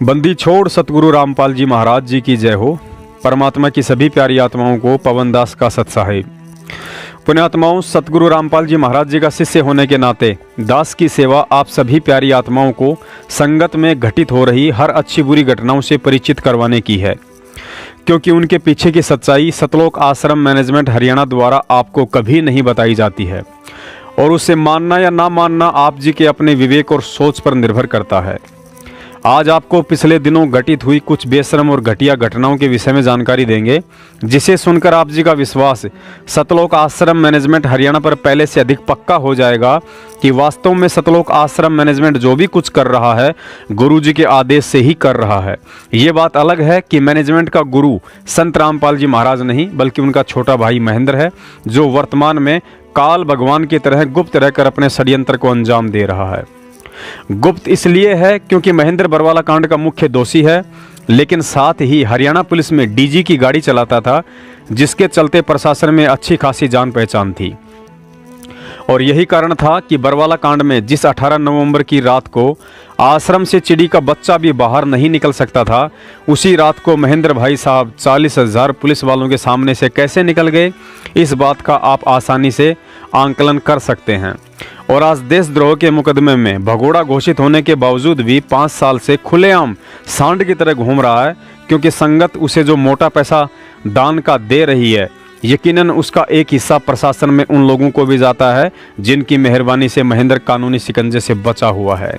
बंदी छोड़ सतगुरु रामपाल जी महाराज जी की जय हो। परमात्मा की सभी प्यारी आत्माओं को पवन दास का सत्साहिब। पुण्यात्माओं, सतगुरु रामपाल जी महाराज जी का शिष्य होने के नाते दास की सेवा आप सभी प्यारी आत्माओं को संगत में घटित हो रही हर अच्छी बुरी घटनाओं से परिचित करवाने की है, क्योंकि उनके पीछे की सच्चाई सतलोक आश्रम मैनेजमेंट हरियाणा द्वारा आपको कभी नहीं बताई जाती है और उसे मानना या ना मानना आप जी के अपने विवेक और सोच पर निर्भर करता है। आज आपको पिछले दिनों घटित हुई कुछ बेशरम और घटिया घटनाओं के विषय में जानकारी देंगे, जिसे सुनकर आप जी का विश्वास सतलोक आश्रम मैनेजमेंट हरियाणा पर पहले से अधिक पक्का हो जाएगा कि वास्तव में सतलोक आश्रम मैनेजमेंट जो भी कुछ कर रहा है गुरु जी के आदेश से ही कर रहा है। ये बात अलग है कि मैनेजमेंट का गुरु संत रामपाल जी महाराज नहीं बल्कि उनका छोटा भाई महेंद्र है, जो वर्तमान में काल भगवान की तरह गुप्त रहकर अपने षड्यंत्र को अंजाम दे रहा है। गुप्त इसलिए है क्योंकि महेंद्र बरवाला कांड का मुख्य दोषी है, लेकिन साथ ही हरियाणा पुलिस में डीजी की गाड़ी चलाता था, जिसके चलते प्रशासन में अच्छी खासी जान पहचान थी। और यही कारण था कि बरवाला कांड में जिस 18 नवंबर की रात को आश्रम से चिड़ी का बच्चा भी बाहर नहीं निकल सकता था, उसी रात को महेंद्र भाई साहब 40,000 पुलिस वालों के सामने से कैसे निकल गए, इस बात का आप आसानी से आंकलन कर सकते हैं। और आज देशद्रोह के मुकदमे में भगोड़ा घोषित होने के बावजूद भी 5 साल से खुलेआम सांड की तरह घूम रहा है, क्योंकि संगत उसे जो मोटा पैसा दान का दे रही है, यकीनन उसका एक हिस्सा प्रशासन में उन लोगों को भी जाता है जिनकी मेहरबानी से महेंद्र कानूनी शिकंजे से बचा हुआ है।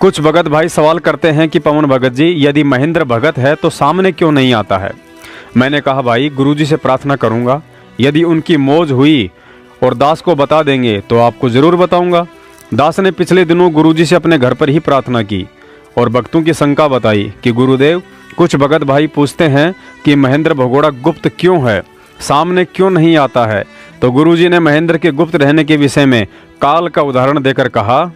कुछ भगत भाई सवाल करते हैं कि पवन भगत जी, यदि महेंद्र भगत है तो सामने क्यों नहीं आता है। मैंने कहा भाई, गुरुजी से प्रार्थना करूंगा, यदि उनकी मौज हुई और दास को बता देंगे तो आपको जरूर बताऊंगा। दास ने पिछले दिनों गुरुजी से अपने घर पर ही प्रार्थना की और भक्तों की शंका बताई कि गुरुदेव, कुछ भगत भाई पूछते हैं कि महेंद्र भगोड़ा गुप्त क्यों है, सामने क्यों नहीं आता है। तो गुरुजी ने महेंद्र के गुप्त रहने के विषय में काल का उदाहरण देकर कहा,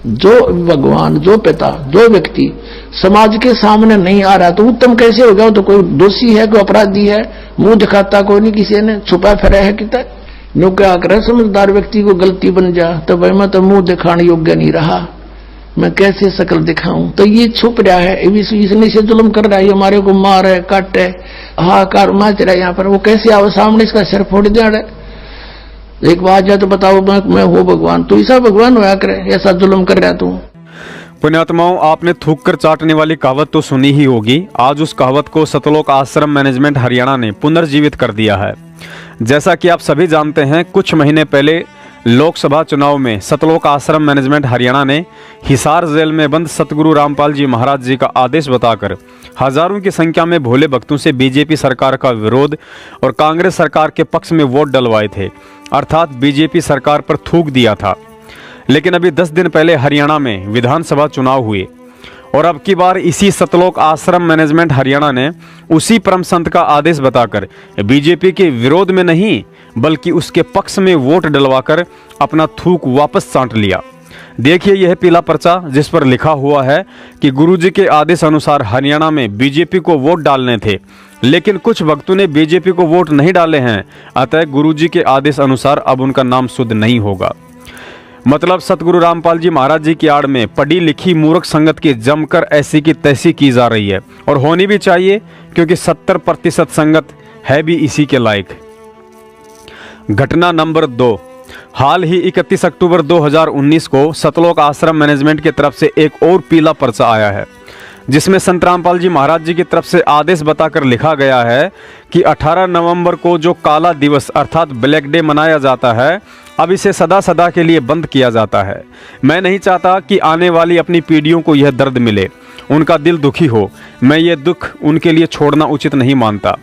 जो भगवान, जो पिता, जो व्यक्ति समाज के सामने नहीं आ रहा तो उत्तम कैसे हो गया। तो कोई दोषी है, कोई अपराधी है, मुंह दिखाता कोई नहीं, किसी ने छुपा फिरा है कितना नो क्या कर, समझदार व्यक्ति को गलती बन जा तो भाई मैं तो मुंह दिखाने योग्य नहीं रहा, मैं कैसे शकल दिखाऊं। तो ये छुप रहा है, इसने से जुल्म कर रहा है, हमारे को मार है, काट है, हाहाकार मच रहा है यहाँ पर। वो कैसे आओ सामने, इसका सिर फोड़ दिया है। एक बात जाए तो बताओ, मैं हो भगवान, तो ऐसा भगवान होया करे, ऐसा जुल्म कर रहा तू। पुण्यात्माओं, आपने थूक कर चाटने वाली कहावत तो सुनी ही होगी। आज उस कहावत को सतलोक आश्रम मैनेजमेंट हरियाणा ने पुनर्जीवित कर दिया है। जैसा कि आप सभी जानते हैं, कुछ महीने पहले लोकसभा चुनाव में सतलोक आश्रम मैनेजमेंट हरियाणा ने हिसार जेल में बंद सतगुरु रामपाल जी महाराज जी का आदेश बताकर हजारों की संख्या में भोले भक्तों से बीजेपी सरकार का विरोध और कांग्रेस सरकार के पक्ष में वोट डलवाए थे, अर्थात बीजेपी सरकार पर थूक दिया था। लेकिन अभी 10 दिन पहले हरियाणा में विधानसभा चुनाव हुए और अब की बार इसी सतलोक आश्रम मैनेजमेंट हरियाणा ने उसी परम संत का आदेश बताकर बीजेपी के विरोध में नहीं बल्कि उसके पक्ष में वोट डलवाकर अपना थूक वापस चाट लिया। देखिए यह पीला पर्चा जिस पर लिखा हुआ है कि गुरुजी के आदेश अनुसार हरियाणा में बीजेपी को वोट डालने थे, लेकिन कुछ भक्तों ने बीजेपी को वोट नहीं डाले हैं, अतः गुरुजी के आदेश अनुसार अब उनका नाम शुद्ध नहीं होगा। मतलब सतगुरु रामपाल जी महाराज जी की आड़ में पढ़ी लिखी मूर्ख संगत की जमकर ऐसी की तैसी की जा रही है, और होनी भी चाहिए, क्योंकि 70% संगत है भी इसी के लायक। घटना नंबर 2, हाल ही 31 अक्टूबर 2019 को सतलोक आश्रम मैनेजमेंट की तरफ से एक और पीला पर्चा आया है, जिसमें संत रामपाल जी महाराज जी की तरफ से आदेश बताकर लिखा गया है कि 18 नवंबर को जो काला दिवस अर्थात ब्लैक डे मनाया जाता है, अब इसे सदा सदा के लिए बंद किया जाता है। मैं नहीं चाहता कि आने वाली अपनी पीढ़ियों को यह दर्द मिले, उनका दिल दुखी हो। मैं ये दुख उनके लिए छोड़ना उचित नहीं मानता।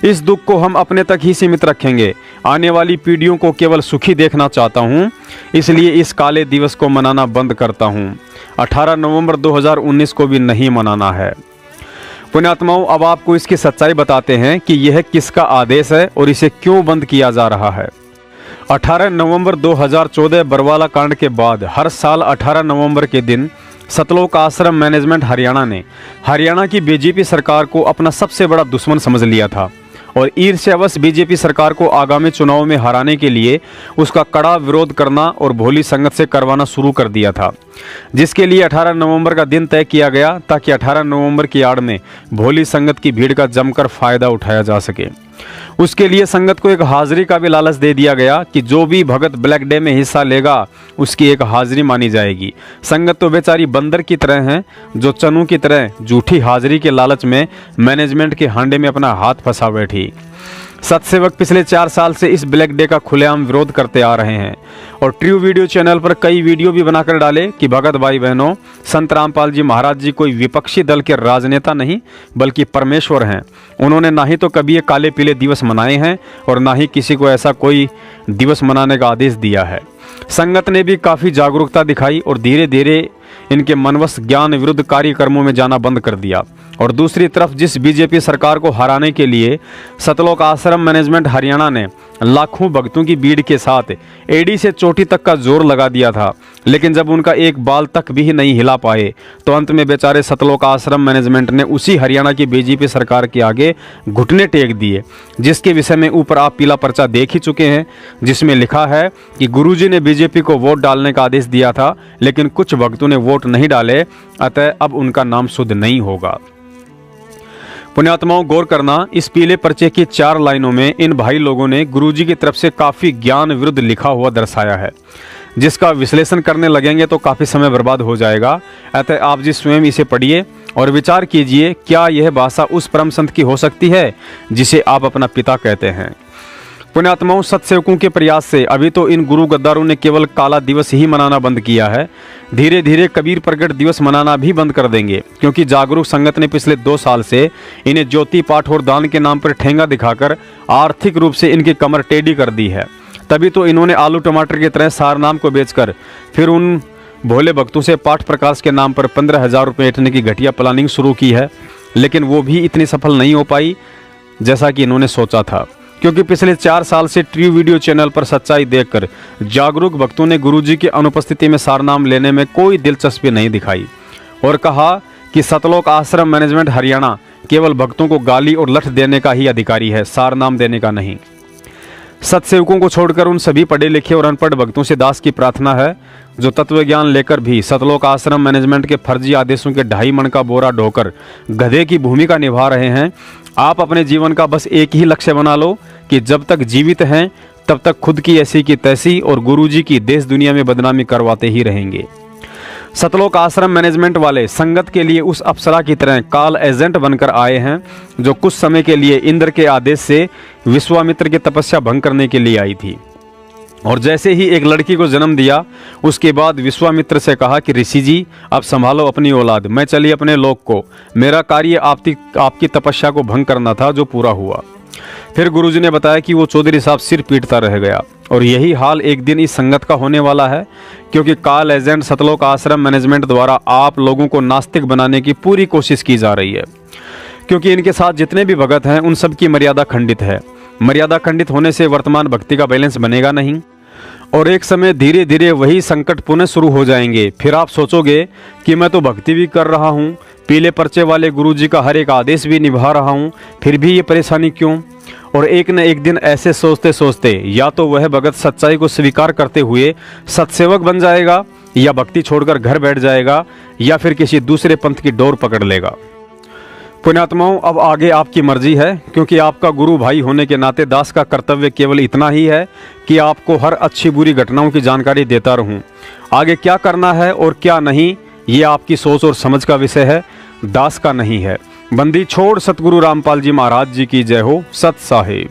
इस दुख को हम अपने तक ही सीमित रखेंगे। आने वाली पीढ़ियों को केवल सुखी देखना चाहता हूँ, इसलिए इस काले दिवस को मनाना बंद करता हूँ। 18 नवंबर 2019 को भी नहीं मनाना है। पुण्यात्माओं, अब आपको इसकी सच्चाई बताते हैं कि यह किसका आदेश है और इसे क्यों बंद किया जा रहा है। 18 नवंबर 2014 बरवाला कांड के बाद हर साल 18 नवंबर के दिन सतलोक आश्रम मैनेजमेंट हरियाणा ने हरियाणा की बीजेपी सरकार को अपना सबसे बड़ा दुश्मन समझ लिया था और ईर्ष्यावश बीजेपी सरकार को आगामी चुनाव में हराने के लिए उसका कड़ा विरोध करना और भोली संगत से करवाना शुरू कर दिया था। जिसके लिए 18 नवंबर का दिन तय किया गया ताकि 18 नवंबर की आड़ में भोली संगत की भीड़ का जमकर फायदा उठाया जा सके। उसके लिए संगत को एक हाजिरी का भी लालच दे दिया गया कि जो भी भगत ब्लैक डे में हिस्सा लेगा उसकी एक हाजिरी मानी जाएगी। संगत तो बेचारी बंदर की तरह हैं जो चनू की तरह झूठी हाजिरी के लालच में मैनेजमेंट के हांडे में अपना हाथ फंसा बैठी। सतसेवक पिछले 4 साल से इस ब्लैक डे का खुलेआम विरोध करते आ रहे हैं और ट्रू वीडियो चैनल पर कई वीडियो भी बनाकर डाले कि भगत भाई बहनों, संत रामपाल जी महाराज जी कोई विपक्षी दल के राजनेता नहीं बल्कि परमेश्वर हैं। उन्होंने ना ही तो कभी ये काले पीले दिवस मनाए हैं और ना ही किसी को ऐसा कोई दिवस मनाने का आदेश दिया है। संगत ने भी काफ़ी जागरूकता दिखाई और धीरे धीरे इनके मनवश ज्ञान विरुद्ध कार्यक्रमों में जाना बंद कर दिया। और दूसरी तरफ जिस बीजेपी सरकार को हराने के लिए सतलोक आश्रम मैनेजमेंट हरियाणा ने लाखों भक्तों की भीड़ के साथ एड़ी से चोटी तक का जोर लगा दिया था, लेकिन जब उनका एक बाल तक भी नहीं हिला पाए तो अंत में बेचारे सतलोक आश्रम मैनेजमेंट ने उसी हरियाणा की बीजेपी सरकार के आगे घुटने टेक दिए, जिसके विषय में ऊपर आप पीला पर्चा देख ही चुके हैं, जिसमें लिखा है कि गुरुजी ने बीजेपी को वोट डालने का आदेश दिया था लेकिन कुछ भक्तों ने वोट नहीं डाले, अतः अब उनका नाम शुद्ध नहीं होगा। पुण्यात्माओं, गौर करना, इस पीले पर्चे की 4 लाइनों में इन भाई लोगों ने गुरुजी की तरफ से काफ़ी ज्ञान विरुद्ध लिखा हुआ दर्शाया है, जिसका विश्लेषण करने लगेंगे तो काफ़ी समय बर्बाद हो जाएगा। अतः आप जी स्वयं इसे पढ़िए और विचार कीजिए, क्या यह भाषा उस परम संत की हो सकती है जिसे आप अपना पिता कहते हैं। पुण्यात्माओं, सत्सेवकों के प्रयास से अभी तो इन गुरु गद्दारों ने केवल काला दिवस ही मनाना बंद किया है, धीरे धीरे कबीर प्रगट दिवस मनाना भी बंद कर देंगे, क्योंकि जागरूक संगत ने पिछले 2 साल से इन्हें ज्योति पाठ और दान के नाम पर ठेंगा दिखाकर आर्थिक रूप से इनकी कमर टेढ़ी कर दी है। तभी तो इन्होंने आलू टमाटर की तरह सारनाम को बेचकर फिर उन भोले भक्तों से पाठ प्रकाश के नाम पर 15,000 रुपये ऐंठने की घटिया प्लानिंग शुरू की है, लेकिन वो भी इतनी सफल नहीं हो पाई जैसा कि इन्होंने सोचा था, क्योंकि पिछले 4 साल से ट्रू वीडियो चैनल पर सच्चाई देखकर जागरूक भक्तों ने गुरुजी की अनुपस्थिति में सारनाम लेने में कोई दिलचस्पी नहीं दिखाई और कहा कि सतलोक आश्रम मैनेजमेंट हरियाणा केवल भक्तों को गाली और लठ देने का ही अधिकारी है, सारनाम देने का नहीं। सत्सेवकों को छोड़कर उन सभी पढ़े लिखे और अनपढ़ भक्तों से दास की प्रार्थना है जो तत्व ज्ञान लेकर भी सतलोक आश्रम मैनेजमेंट के फर्जी आदेशों के 2.5 मन का बोरा ढोकर गधे की भूमिका निभा रहे हैं। आप अपने जीवन का बस एक ही लक्ष्य बना लो कि जब तक जीवित हैं तब तक खुद की ऐसी की तैसी और गुरुजी की देश दुनिया में बदनामी करवाते ही रहेंगे। सतलोक आश्रम मैनेजमेंट वाले संगत के लिए उस अप्सरा की तरह काल एजेंट बनकर आए हैं जो कुछ समय के लिए इंद्र के आदेश से विश्वामित्र की तपस्या भंग करने के लिए आई थी और जैसे ही एक लड़की को जन्म दिया उसके बाद विश्वामित्र से कहा कि ऋषि जी अब संभालो अपनी औलाद, मैं चली अपने लोक को, मेरा कार्य आपकी तपस्या को भंग करना था जो पूरा हुआ। फिर गुरुजी ने बताया कि वो चौधरी साहब सिर पीटता रह गया और यही हाल एक दिन इस संगत का होने वाला है, क्योंकि काल एजेंट सतलोक आश्रम मैनेजमेंट द्वारा आप लोगों को नास्तिक बनाने की पूरी कोशिश की जा रही है, क्योंकि इनके साथ जितने भी भगत हैं उन सब की मर्यादा खंडित है। मर्यादा खंडित होने से वर्तमान भक्ति का बैलेंस बनेगा नहीं और एक समय धीरे धीरे वही संकट पुनः शुरू हो जाएंगे। फिर आप सोचोगे कि मैं तो भक्ति भी कर रहा हूँ, पीले पर्चे वाले गुरुजी का हर एक आदेश भी निभा रहा हूँ, फिर भी ये परेशानी क्यों। और एक न एक दिन ऐसे सोचते सोचते या तो वह भगत सच्चाई को स्वीकार करते हुए सत्सेवक बन जाएगा या भक्ति छोड़कर घर बैठ जाएगा या फिर किसी दूसरे पंथ की डोर पकड़ लेगा। पुण्यात्माओं, अब आगे आपकी मर्जी है, क्योंकि आपका गुरु भाई होने के नाते दास का कर्तव्य केवल इतना ही है कि आपको हर अच्छी बुरी घटनाओं की जानकारी देता रहूं। आगे क्या करना है और क्या नहीं ये आपकी सोच और समझ का विषय है, दास का नहीं है। बंदी छोड़ सतगुरु रामपाल जी महाराज जी की जय हो। सत साहिब।